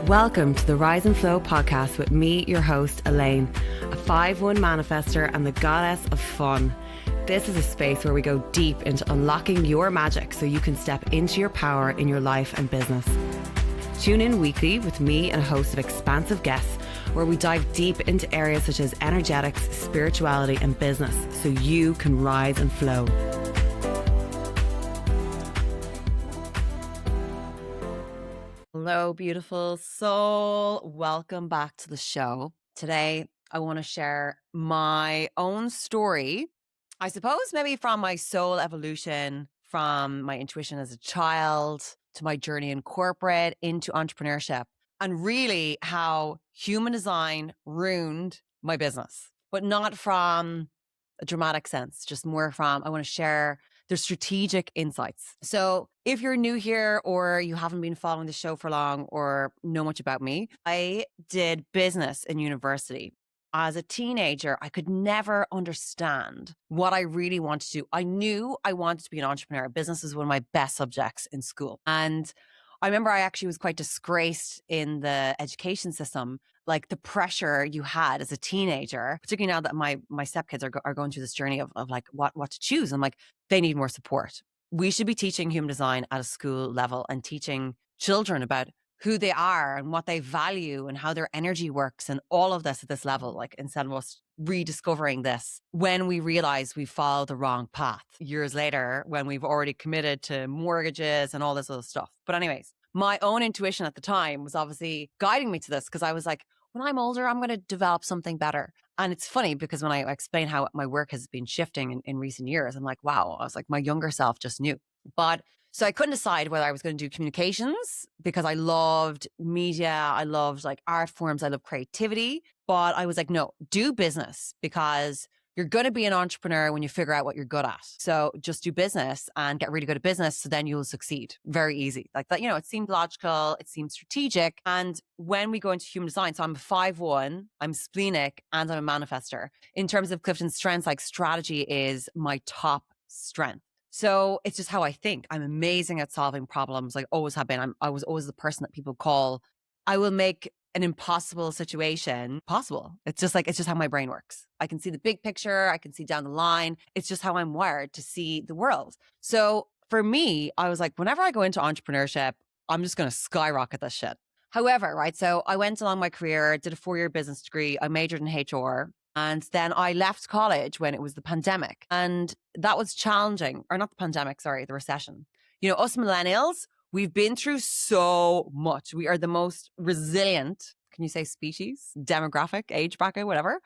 Welcome to the Rise and Flow podcast with me, your host, Elaine, a 5-1 manifester and the goddess of fun. This is a space where we go deep into unlocking your magic so you can step into your power in your life and business. Tune in weekly with me and a host of expansive guests where we dive deep into areas such as energetics, spirituality, and business so you can rise and flow. Hello, beautiful soul. Welcome back to the show. Today, I want to share my own story. I suppose maybe from my soul evolution, from my intuition as a child to my journey in corporate into entrepreneurship, and really how human design ruined my business, but not from a dramatic sense, just more from I want to share the strategic insights. So if you're new here or you haven't been following the show for long or know much about me, I did business in university. As a teenager, I could never understand what I really wanted to do. I knew I wanted to be an entrepreneur. Business was one of my best subjects in school. And I remember I actually was quite disgraced in the education system, like the pressure you had as a teenager, particularly now that my stepkids are going through this journey of like what to choose. I'm like, they need more support. We should be teaching human design at a school level and teaching children about who they are and what they value and how their energy works and all of this at this level, like instead of us rediscovering this when we realize we followed the wrong path years later when we've already committed to mortgages and all this other stuff. But anyways, my own intuition at the time was obviously guiding me to this because I was like, when I'm older, I'm going to develop something better. And it's funny because when I explain how my work has been shifting in recent years, I'm like, wow, I was like, my younger self just knew. But so I couldn't decide whether I was going to do communications because I loved media. I loved like art forms. I love creativity. But I was like, no, do business because you're going to be an entrepreneur when you figure out what you're good at. So just do business and get really good at business. So then you'll succeed. Very easy. Like that, it seemed logical. It seemed strategic. And when we go into human design, so I'm a 5-1, I'm splenic, and I'm a manifester. In terms of Clifton's strengths, like strategy is my top strength. So it's just how I think. I'm amazing at solving problems. Like always have been. I was always the person that people call. I will make an impossible situation possible. It's just how my brain works. I can see the big picture. I can see down the line. It's just how I'm wired to see the world. So for me, I was like, whenever I go into entrepreneurship, I'm just going to skyrocket this shit. However, right. So I went along my career, did a 4-year business degree. I majored in HR. And then I left college when it was the pandemic. And that was challenging, or not the pandemic, sorry, the recession. Us millennials, we've been through so much. We are the most resilient, can you say species, demographic, age bracket, whatever,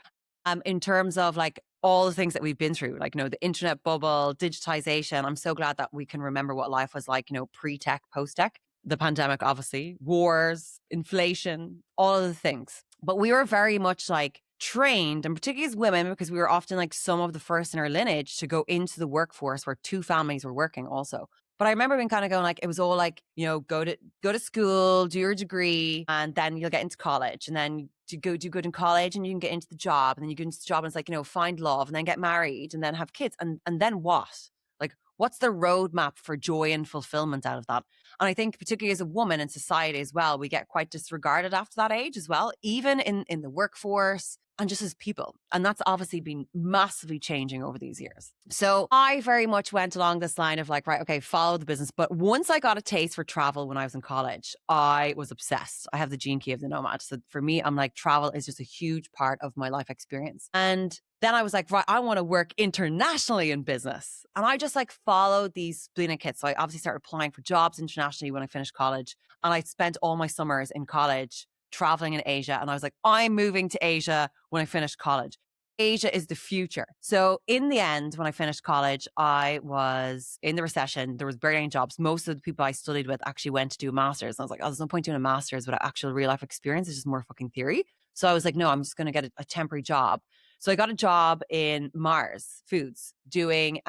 in terms of like all the things that we've been through, like, the internet bubble, digitization. I'm so glad that we can remember what life was like, pre-tech, post-tech, the pandemic, obviously, wars, inflation, all of the things. But we were very much like trained, and particularly as women, because we were often like some of the first in our lineage to go into the workforce where 2 families were working also. But I remember being kind of going like, it was all like, go to school, do your degree, and then you'll get into college, and then do good in college and you can get into the job, and then you get into the job and it's like, find love and then get married and then have kids. And then what? Like, what's the roadmap for joy and fulfillment out of that? And I think particularly as a woman in society as well, we get quite disregarded after that age as well, even in the workforce and just as people. And that's obviously been massively changing over these years. So I very much went along this line of like, right, okay, follow the business. But once I got a taste for travel when I was in college, I was obsessed. I have the gene key of the nomad. So for me, I'm like, travel is just a huge part of my life experience. And then I was like, right, I want to work internationally in business. And I just like followed these splenic hits. So I obviously started applying for jobs internationally when I finished college. And I spent all my summers in college traveling in Asia. And I was like, I'm moving to Asia when I finished college. Asia is the future. So in the end, when I finished college, I was in the recession. There was barely any jobs. Most of the people I studied with actually went to do a master's. And I was like, oh, there's no point doing a master's without actual real life experience. It's just more fucking theory. So I was like, no, I'm just going to get a temporary job. So I got a job in Mars Foods doing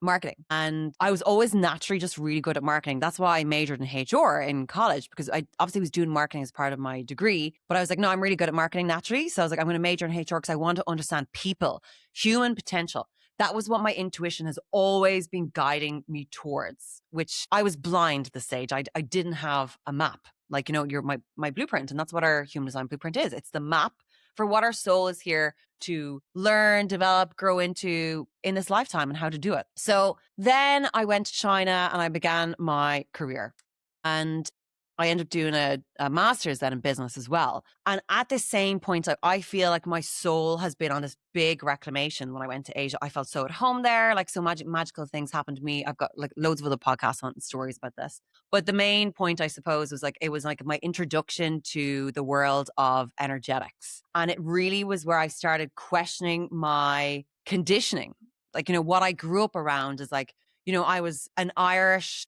marketing. And I was always naturally just really good at marketing. That's why I majored in HR in college, because I obviously was doing marketing as part of my degree. But I was like, no, I'm really good at marketing naturally. So I was like, I'm going to major in HR because I want to understand people, human potential. That was what my intuition has always been guiding me towards, which I was blind at the stage. I didn't have a map. Like, you're my blueprint. And that's what our human design blueprint is. It's the map for what our soul is here to learn, develop, grow into in this lifetime and how to do it. So then I went to China and I began my career. And I ended up doing a master's then in business as well. And at the same point, I feel like my soul has been on this big reclamation when I went to Asia. I felt so at home there, like so magical things happened to me. I've got like loads of other podcasts on stories about this. But the main point, I suppose, was like, it was like my introduction to the world of energetics. And it really was where I started questioning my conditioning. Like, what I grew up around is like, I was an Irish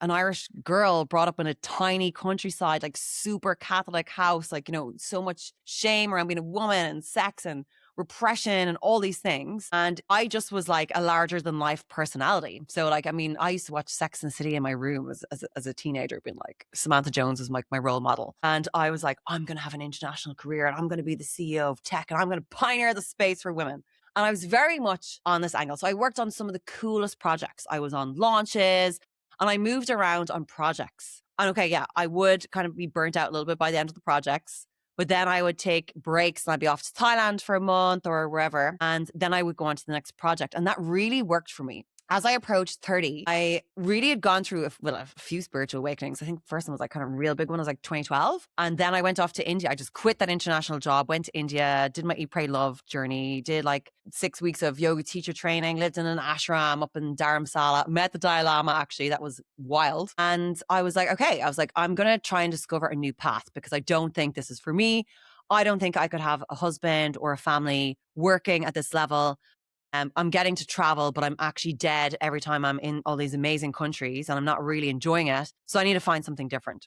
girl brought up in a tiny countryside, like super Catholic house, like, so much shame around being a woman and sex and repression and all these things. And I just was like a larger than life personality. So like, I mean, I used to watch Sex and the City in my room as a teenager, being like, Samantha Jones was like my role model. And I was like, I'm going to have an international career and I'm going to be the CEO of tech and I'm going to pioneer the space for women. And I was very much on this angle. So I worked on some of the coolest projects. I was on launches and I moved around on projects. And okay, yeah, I would kind of be burnt out a little bit by the end of the projects. But then I would take breaks and I'd be off to Thailand for a month or wherever. And then I would go on to the next project. And that really worked for me. As I approached 30, I really had gone through a few spiritual awakenings. I think the first one was like kind of a real big one. It was like 2012. And then I went off to India. I just quit that international job, went to India, did my Eat, Pray, Love journey, did like 6 weeks of yoga teacher training, lived in an ashram up in Dharamsala, met the Dalai Lama actually. That was wild. And I was like, okay, I'm going to try and discover a new path because I don't think this is for me. I don't think I could have a husband or a family working at this level. I'm getting to travel, but I'm actually dead every time I'm in all these amazing countries and I'm not really enjoying it. So I need to find something different.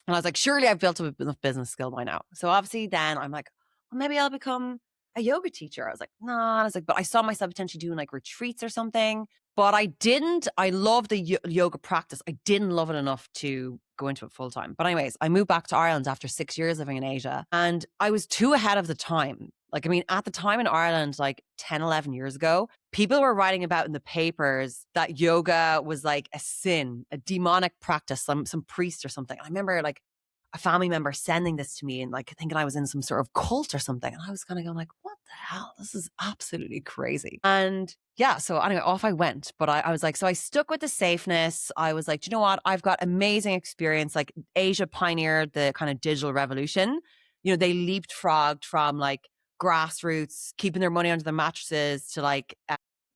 And I was like, surely I've built up enough business skill by now. So obviously then I'm like, well, maybe I'll become a yoga teacher. I was like, no. I was like, but I saw myself potentially doing like retreats or something. But I didn't. I love the yoga practice. I didn't love it enough to go into it full time. But anyways, I moved back to Ireland after 6 years living in Asia and I was too ahead of the time. Like, I mean, at the time in Ireland, like 10, 11 years ago, people were writing about in the papers that yoga was like a sin, a demonic practice, some priest or something. I remember like a family member sending this to me and like thinking I was in some sort of cult or something. And I was kind of going like, what the hell? This is absolutely crazy. And yeah, so anyway, off I went. But I was like, so I stuck with the safeness. I was like, do you know what? I've got amazing experience. Like Asia pioneered the kind of digital revolution. They leapfrogged from like grassroots, keeping their money under their mattresses to like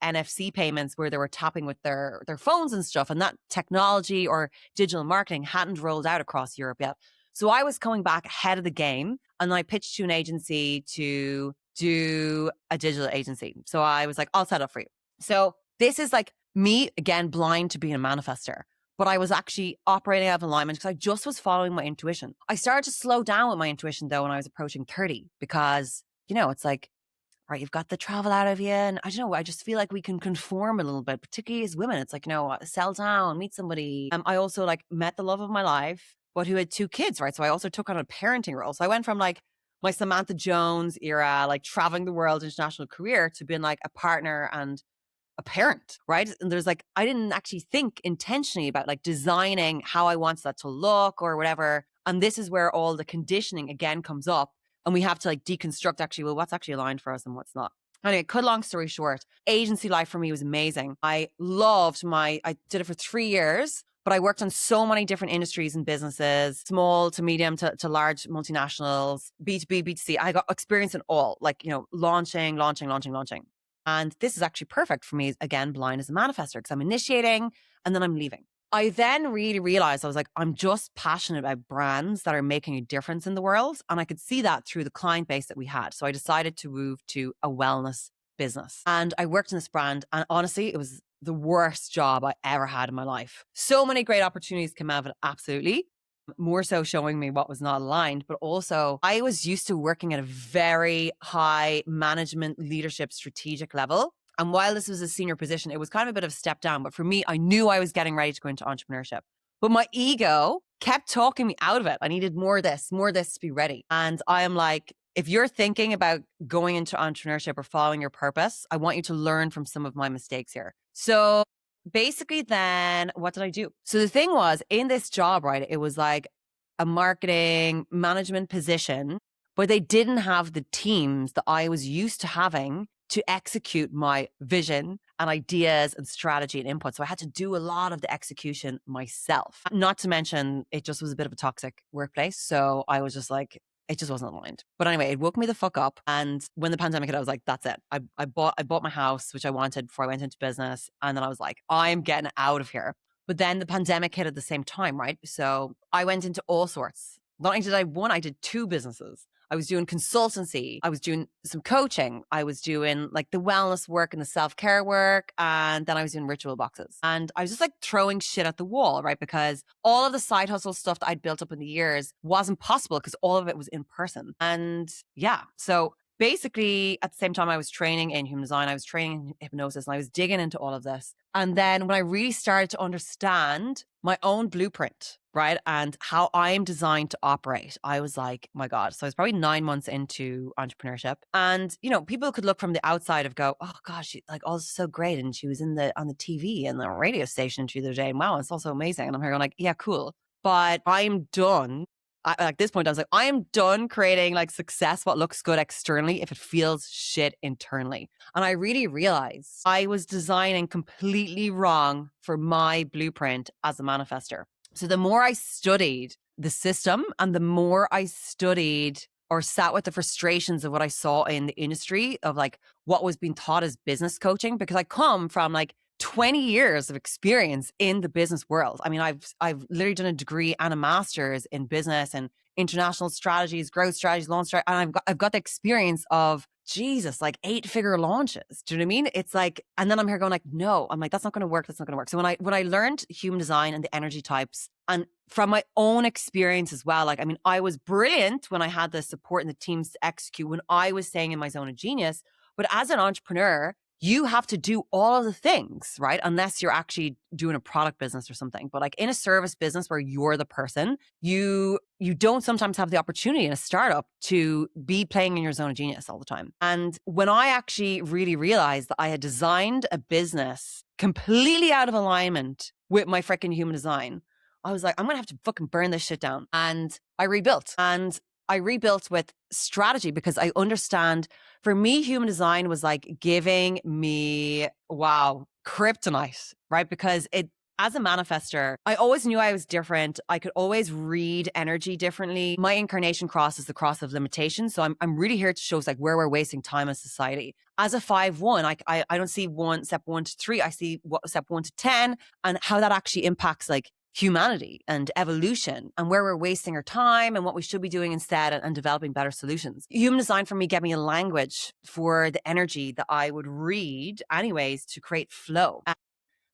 NFC payments where they were tapping with their phones and stuff. And that technology or digital marketing hadn't rolled out across Europe yet. So I was coming back ahead of the game and I pitched to an agency to do a digital agency. So I was like, I'll set up for you. So this is like me, again, blind to being a manifester. But I was actually operating out of alignment because I just was following my intuition. I started to slow down with my intuition though when I was approaching 30 because, it's like, right, you've got the travel out of you. And I don't know, I just feel like we can conform a little bit, particularly as women. It's like, settle down, meet somebody. I also like met the love of my life, but who had 2 kids, right? So I also took on a parenting role. So I went from like my Samantha Jones era, like traveling the world, international career to being like a partner and a parent, right? And there's like, I didn't actually think intentionally about like designing how I want that to look or whatever. And this is where all the conditioning again comes up. And we have to like deconstruct actually, well, what's actually aligned for us and what's not. Anyway, cut long story short, agency life for me was amazing. I did it for 3 years, but I worked on so many different industries and businesses, small to medium to large multinationals, B2B, B2C. I got experience in all, like, launching. And this is actually perfect for me, again, blind as a manifestor, because I'm initiating and then I'm leaving. I then really realized I was like, I'm just passionate about brands that are making a difference in the world. And I could see that through the client base that we had. So I decided to move to a wellness business. And I worked in this brand. And honestly, it was the worst job I ever had in my life. So many great opportunities came out of it, absolutely. More so showing me what was not aligned, but also I was used to working at a very high management, leadership, strategic level. And while this was a senior position, it was kind of a bit of a step down. But for me, I knew I was getting ready to go into entrepreneurship. But my ego kept talking me out of it. I needed more of this to be ready. And I am like, if you're thinking about going into entrepreneurship or following your purpose, I want you to learn from some of my mistakes here. So basically then what did I do? So the thing was in this job, right? It was like a marketing management position, but they didn't have the teams that I was used to having to execute my vision and ideas and strategy and input. So I had to do a lot of the execution myself. Not to mention, it just was a bit of a toxic workplace. So I was just like, it just wasn't aligned. But anyway, it woke me the fuck up. And when the pandemic hit, I was like, that's it. I bought my house, which I wanted before I went into business. And then I was like, I'm getting out of here. But then the pandemic hit at the same time, right? So I went into all sorts. Not only did I one, I did two businesses. I was doing consultancy. I was doing some coaching. I was doing like the wellness work and the self-care work. And then I was doing ritual boxes. And I was just like throwing shit at the wall, right? Because all of the side hustle stuff that I'd built up in the years wasn't possible because all of it was in person. And yeah, so basically at the same time I was training in human design, I was training in hypnosis, and I was digging into all of this. And then when I really started to understand my own blueprint, right, and how I'm designed to operate, I was like, my God. So I was probably 9 months into entrepreneurship. And, you know, people could look from the outside of go, oh gosh, she, like, oh, this is so great. And she was on the TV and the radio station the other day. And wow, it's also amazing. And I'm here going like, yeah, cool. But I'm done. At this point, I was like, I am done creating like success, what looks good externally, if it feels shit internally. And I really realized I was designing completely wrong for my blueprint as a manifester. So the more I studied the system and the more I studied or sat with the frustrations of what I saw in the industry of like what was being taught as business coaching, because I come from like 20 years of experience in the business world. I mean, I've literally done a degree and a master's in business and international strategies, growth strategies, launch strategy, and I've got the experience of Jesus, like 8-figure launches. Do you know what I mean? It's like, and then I'm here going like, no, I'm like, that's not going to work. That's not going to work. So when I learned human design and the energy types, and from my own experience as well, like, I mean, I was brilliant when I had the support and the teams to execute when I was staying in my zone of genius. But as an entrepreneur, you have to do all of the things, right? Unless you're actually doing a product business or something. But like in a service business where you're the person, you don't sometimes have the opportunity in a startup to be playing in your zone of genius all the time. And when I actually really realized that I had designed a business completely out of alignment with my freaking human design, I was like, I'm going to have to fucking burn this shit down. And I rebuilt. And I rebuilt with strategy because I understand, for me, human design was like giving me, wow, kryptonite, right? Because it, as a manifester, I always knew I was different. I could always read energy differently. My incarnation cross is the cross of limitation. So I'm really here to show us like where we're wasting time as society. As a 5-1, I don't see step 1 to 3. I see step 1 to 10 and how that actually impacts like humanity and evolution and where we're wasting our time and what we should be doing instead, and developing better solutions. Human design for me gave me a language for the energy that I would read anyways to create flow.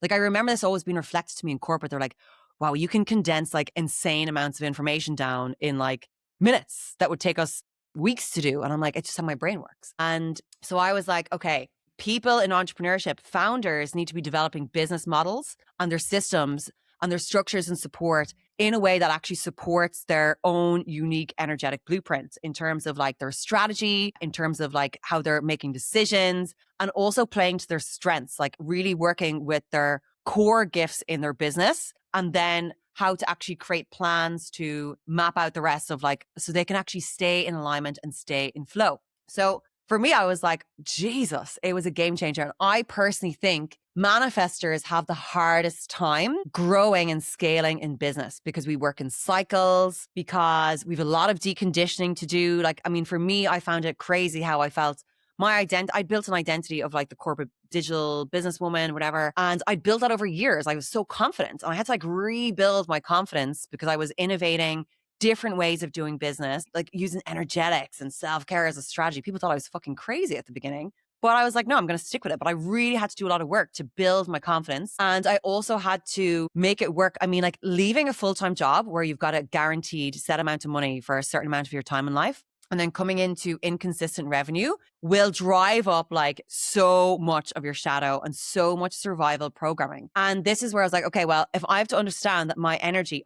Like I remember this always being reflected to me in corporate. They're like, wow, you can condense like insane amounts of information down in like minutes that would take us weeks to do. And I'm like, it's just how my brain works. And so I was like, okay, people in entrepreneurship, founders need to be developing business models and their systems and their structures and support in a way that actually supports their own unique energetic blueprint in terms of like their strategy, in terms of like how they're making decisions, and also playing to their strengths, like really working with their core gifts in their business, and then how to actually create plans to map out the rest of like, so they can actually stay in alignment and stay in flow. So for me, I was like, Jesus, it was a game changer. And I personally think manifestors have the hardest time growing and scaling in business because we work in cycles, because we have a lot of deconditioning to do. Like, I mean, for me, I found it crazy how I felt my identity. I built an identity of like the corporate digital businesswoman, whatever. And I built that over years. I was so confident and I had to like rebuild my confidence because I was innovating different ways of doing business, like using energetics and self-care as a strategy. People thought I was fucking crazy at the beginning. But I was like, no, I'm going to stick with it. But I really had to do a lot of work to build my confidence. And I also had to make it work. I mean, like leaving a full-time job where you've got a guaranteed set amount of money for a certain amount of your time in life, and then coming into inconsistent revenue will drive up like so much of your shadow and so much survival programming. And this is where I was like, okay, well, if I have to understand that my energy,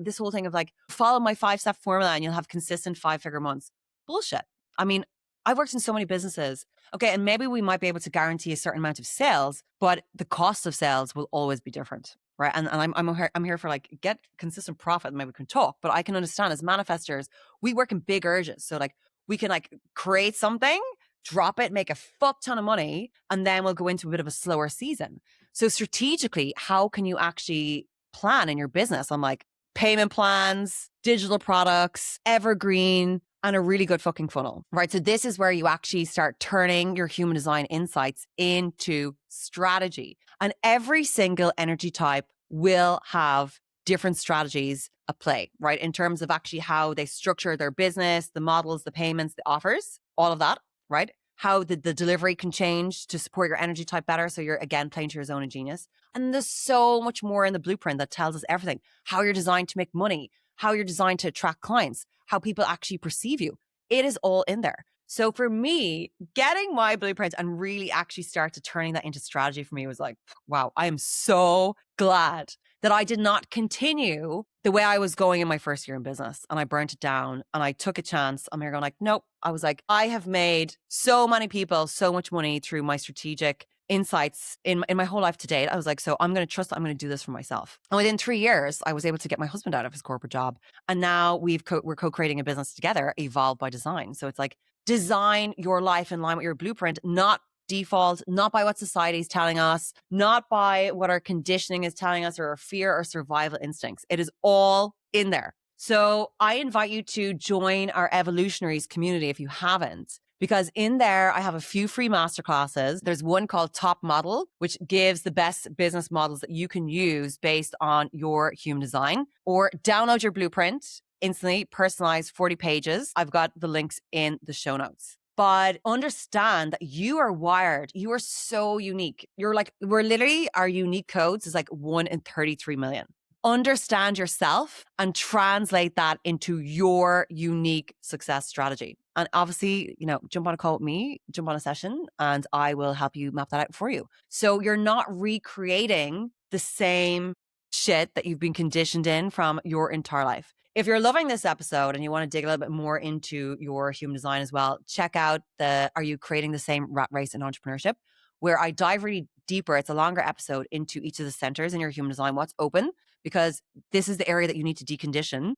this whole thing of like, follow my 5-step formula and you'll have consistent 5-figure months. Bullshit. I mean, I've worked in so many businesses. Okay, and maybe we might be able to guarantee a certain amount of sales, but the cost of sales will always be different. right? And I'm here for like, get consistent profit and maybe we can talk, but I can understand as manifestors, we work in big urges. So like we can like create something, drop it, make a fuck ton of money, and then we'll go into a bit of a slower season. So strategically, how can you actually plan in your business on like payment plans, digital products, evergreen, and a really good fucking funnel, right? So this is where you actually start turning your human design insights into strategy. And every single energy type will have different strategies at play, right? In terms of actually how they structure their business, the models, the payments, the offers, all of that, right? How the delivery can change to support your energy type better. So you're, again, playing to your zone of genius. And there's so much more in the blueprint that tells us everything. How you're designed to make money, how you're designed to attract clients, how people actually perceive you. It is all in there. So for me, getting my blueprint and really actually start to turning that into strategy for me was like, wow, I am so glad that I did not continue the way I was going in my first year in business, and I burnt it down and I took a chance. I'm here going like, nope. I was like, I have made so many people so much money through my strategic insights in my whole life to date. I was like, so I'm going to trust that I'm going to do this for myself. And within 3 years, I was able to get my husband out of his corporate job. And now we're co-creating a business together, Evolved by Design. So it's like, design your life in line with your blueprint, not default, not by what society is telling us, not by what our conditioning is telling us or our fear or survival instincts. It is all in there. So I invite you to join our Evolutionaries community if you haven't, because in there I have a few free masterclasses. There's one called Top Model, which gives the best business models that you can use based on your human design, or download your blueprint instantly, personalized 40 pages. I've got the links in the show notes. But understand that you are wired. You are so unique. You're like, we're literally, our unique codes is like 1 in 33 million. Understand yourself and translate that into your unique success strategy. And obviously, jump on a call with me, jump on a session, and I will help you map that out for you. So you're not recreating the same shit that you've been conditioned in from your entire life. If you're loving this episode and you want to dig a little bit more into your human design as well, check out Are You Creating the Same Rat Race in Entrepreneurship, where I dive really deeper. It's a longer episode into each of the centers in your human design, what's open, because this is the area that you need to decondition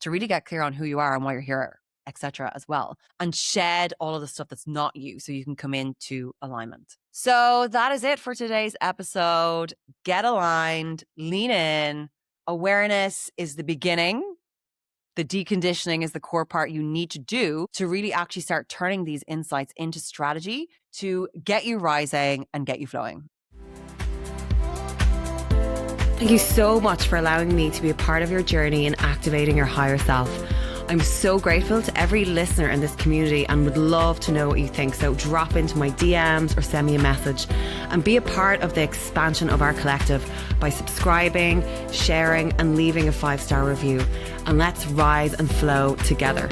to really get clear on who you are and why you're here, etc. as well, and shed all of the stuff that's not you so you can come into alignment. So that is it for today's episode. Get aligned, lean in. Awareness is the beginning. The deconditioning is the core part you need to do to really actually start turning these insights into strategy to get you rising and get you flowing. Thank you so much for allowing me to be a part of your journey in activating your higher self. I'm so grateful to every listener in this community and would love to know what you think. So drop into my DMs or send me a message and be a part of the expansion of our collective by subscribing, sharing, and leaving a 5-star review. And let's rise and flow together.